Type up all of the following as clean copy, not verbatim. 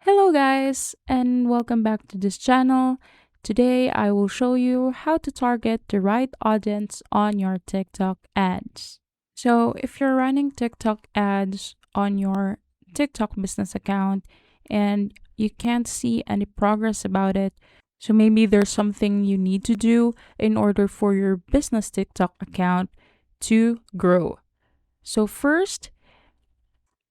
Hello guys and welcome back to this channel. Today I will show you how to target the right audience on your TikTok ads. So if you're running TikTok ads on your TikTok business account and you can't see any progress about it, so maybe there's something you need to do in order for your business TikTok account to grow. So first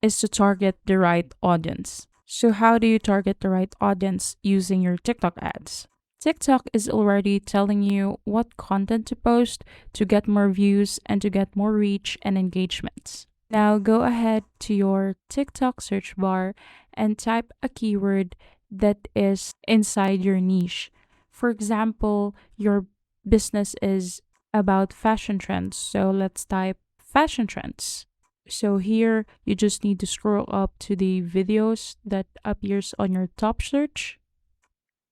is to target the right audience. So, how do you target the right audience using your TikTok ads? TikTok is already telling you what content to post to get more views and to get more reach and engagements. Now, go ahead to your TikTok search bar and type a keyword that is inside your niche. For example, your business is about fashion trends. So, let's type fashion trends. So here you just need to scroll up to the videos that appears on your top search.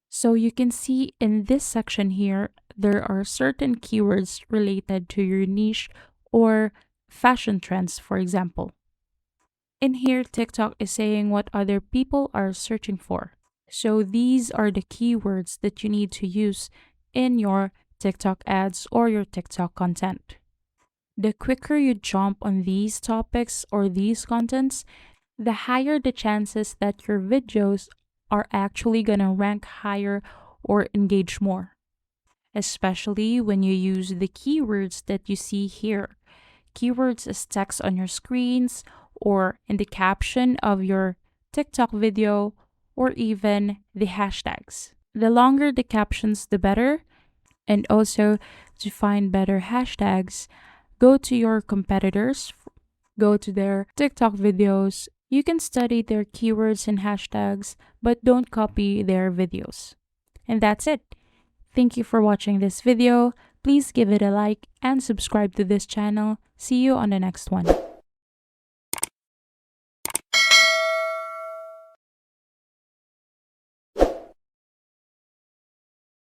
So you can see in this section here, there are certain keywords related to your niche or fashion trends, for example. In here, TikTok is saying what other people are searching for. So these are the keywords that you need to use in your TikTok ads or your TikTok content. The quicker you jump on these topics or these contents, the higher the chances that your videos are actually going to rank higher or engage more, especially when you use the keywords that you see here. Keywords as text on your screens or in the caption of your TikTok video or even the hashtags. The longer the captions, the better. And also to find better hashtags, go to your competitors, go to their TikTok videos. You can study their keywords and hashtags, but don't copy their videos. And that's it. Thank you for watching this video. Please give it a like and subscribe to this channel. See you on the next one.